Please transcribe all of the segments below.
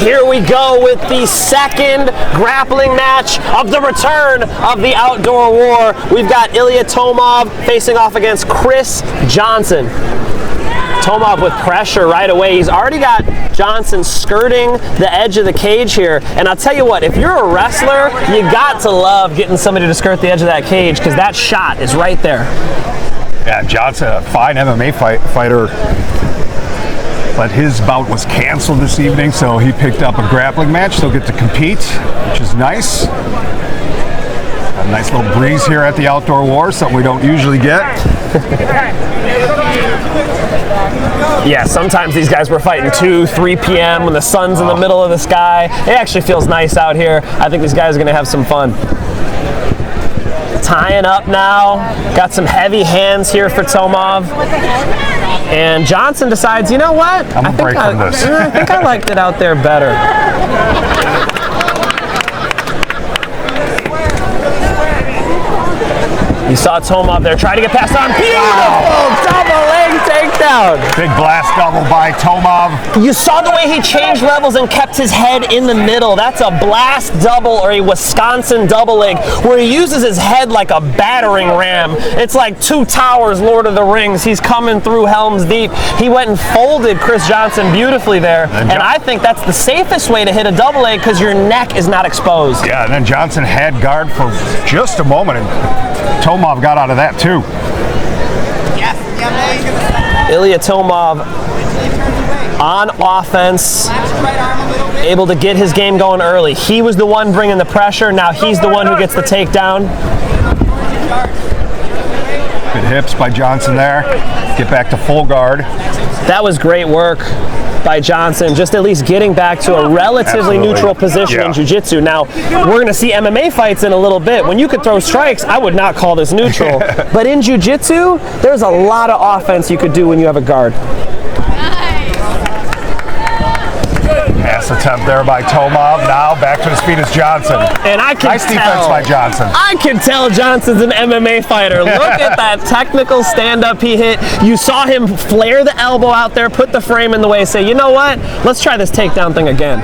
here we go with the second grappling match of the return of the outdoor war. We've got Illia Tomov facing off against Chris Johnson. Tomov with pressure right away. He's already got Johnson skirting the edge of the cage here. And I'll tell you what, if you're a wrestler, you got to love getting somebody to skirt the edge of that cage because that shot is right there. Yeah, Johnson, a fine MMA fighter. But his bout was canceled this evening, so he picked up a grappling match. He'll get to compete, which is nice. A nice little breeze here at the Outdoor War, something we don't usually get. Yeah, sometimes these guys were fighting 2, 3 p.m. when the sun's in the middle of the sky. It actually feels nice out here. I think these guys are going to have some fun. Tying up now. Got some heavy hands here for Tomov. And Johnson decides, you know what? I'm going to break from this. I think I liked it out there better. You saw Tomov there trying to get past on. Beautiful double leg takedown. Big blast double by Tomov. You saw the way he changed levels and kept his head in the middle. That's a blast double or a Wisconsin double leg where he uses his head like a battering ram. It's like Two Towers, Lord of the Rings. He's coming through Helm's Deep. He went and folded Chris Johnson beautifully there. And I think that's the safest way to hit a double leg because your neck is not exposed. Yeah, and then Johnson had guard for just a moment. And Tomov got out of that too. Illia Tomov on offense, able to get his game going early. He was the one bringing the pressure. Now he's the one who gets the takedown. Good hips by Johnson there. Get back to full guard. That was great work by Johnson, just at least getting back to a relatively neutral position in jiu-jitsu. Now, we're going to see MMA fights in a little bit. When you could throw strikes, I would not call this neutral. But in jiu-jitsu, there's a lot of offense you could do when you have a guard. Pass attempt there by Tomov. Now back to his feet is Johnson. And I can nice defense by Johnson. I can tell Johnson's an MMA fighter. Look at that technical stand-up he hit. You saw him flare the elbow out there, put the frame in the way, say, you know what? Let's try this takedown thing again.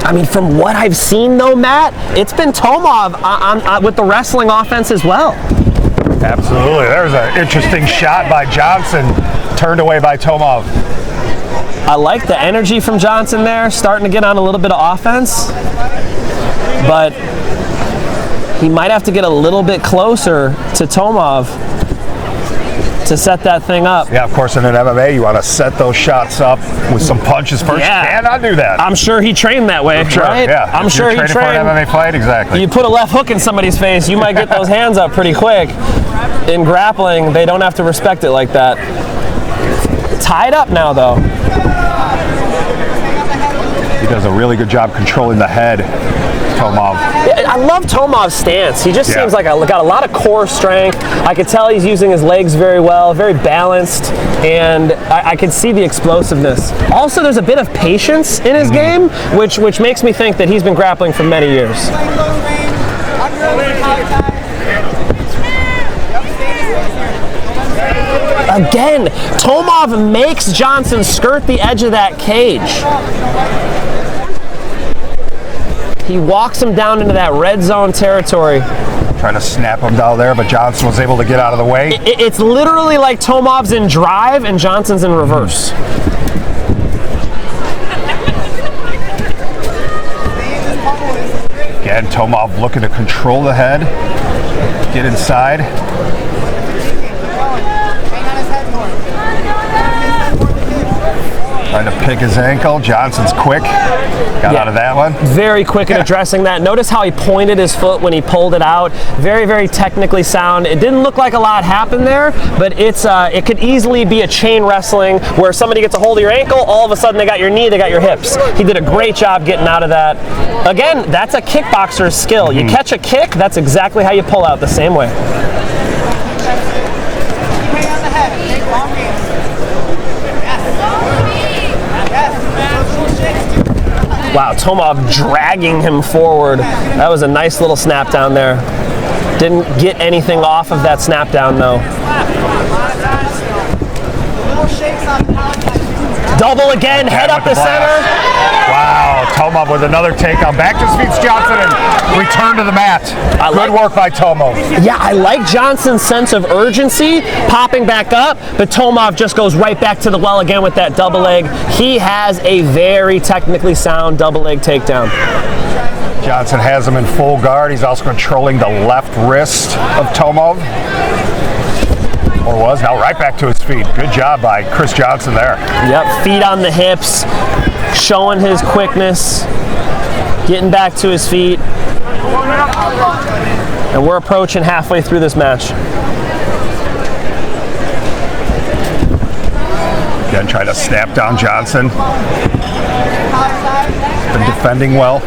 I mean, from what I've seen, though, Matt, it's been Tomov with the wrestling offense as well. Absolutely. There's an interesting shot by Johnson, turned away by Tomov. I like the energy from Johnson there, starting to get on a little bit of offense. But he might have to get a little bit closer to Tomov to set that thing up. Yeah, of course, in an MMA, you want to set those shots up with some punches first. Yeah. You cannot do that. I'm sure he trained that way, sure, right? Yeah. I'm sure he trained for an MMA fight, exactly. You put a left hook in somebody's face, you might get those hands up pretty quick. In grappling, they don't have to respect it like that. Tied up now, though. He does a really good job controlling the head, Tomov. I love Tomov's stance. He just seems like got a lot of core strength. I could tell he's using his legs very well, very balanced, and I can see the explosiveness. Also, there's a bit of patience in his game, which makes me think that he's been grappling for many years. Again, Tomov makes Johnson skirt the edge of that cage. He walks him down into that red zone territory. Trying to snap him down there, but Johnson was able to get out of the way. It's literally like Tomov's in drive and Johnson's in reverse. Again, Tomov looking to control the head, get inside. Trying to pick his ankle. Johnson's quick. Got out of that one. Very quick in addressing that. Notice how he pointed his foot when he pulled it out. Very, very technically sound. It didn't look like a lot happened there, but it could easily be a chain wrestling where somebody gets a hold of your ankle, all of a sudden they got your knee, they got your hips. He did a great job getting out of that. Again, that's a kickboxer's skill. You catch a kick, that's exactly how you pull out, the same way. Wow, Tomov dragging him forward. That was a nice little snap down there. Didn't get anything off of that snap down though. Double again, head up the center. Wow, Tomov with another takedown. Back to his feet, Johnson, and return to the mat. Good work by Tomov. Yeah, I like Johnson's sense of urgency, popping back up, but Tomov just goes right back to the well again with that double leg. He has a very technically sound double leg takedown. Johnson has him in full guard. He's also controlling the left wrist of Tomov. Or was. Now right back to his feet. Good job by Chris Johnson there. Yep, feet on the hips, showing his quickness, getting back to his feet. And we're approaching halfway through this match. Again, trying to snap down Johnson. Been defending well.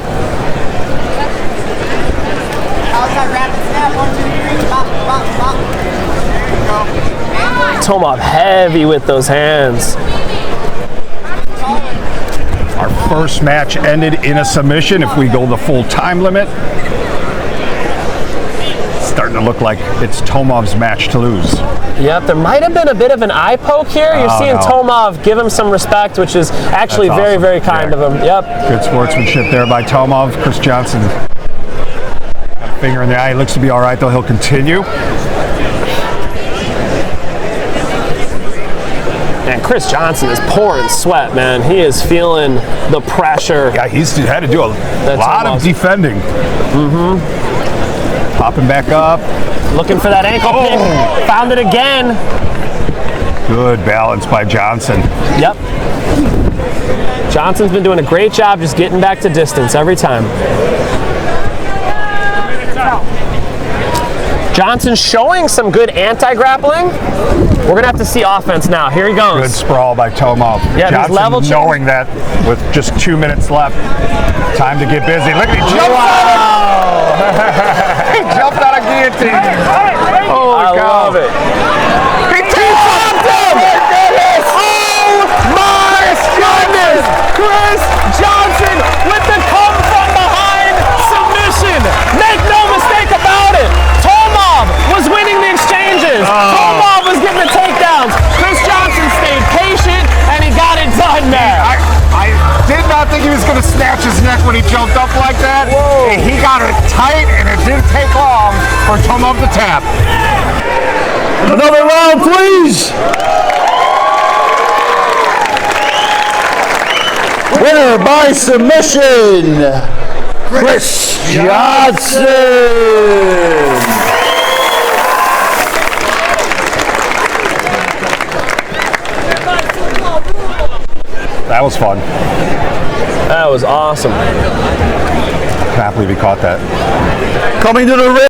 Tomov heavy with those hands. Our first match ended in a submission. If we go the full time limit, starting to look like it's Tomov's match to lose. Yep, there might have been a bit of an eye poke here. You're seeing Tomov give him some respect, which is actually very, very kind of him. Yep. Good sportsmanship there by Tomov. Chris Johnson got a finger in the eye. He looks to be all right, though. He'll continue. Man, Chris Johnson is pouring sweat, man. He is feeling the pressure. Yeah, he's had to do a lot of defending. Popping back up. Looking for that ankle pick. Found it again. Good balance by Johnson. Yep. Johnson's been doing a great job just getting back to distance every time. Johnson's showing some good anti-grappling. We're going to have to see offense now. Here he goes. Good sprawl by Tomov. Yeah, Johnson level knowing that with just 2 minutes left. Time to get busy. Look at him. He jumped out of guillotine. Holy I cow. love it. He tapped him! Oh my goodness! Chris Johnson with the come from behind submission. Make no mistake about it. Tomov was winning the exchanges. Tomov was getting the takedowns. Chris Johnson stayed patient and he got it done there. I did not think he was going to snatch his neck when he jumped up like that. Whoa. He got it tight, and it didn't take long for Tomov to tap. Another round, please. Winner by submission, Chris Johnson. That was fun. That was awesome. Can't believe he caught that. Coming to the ring.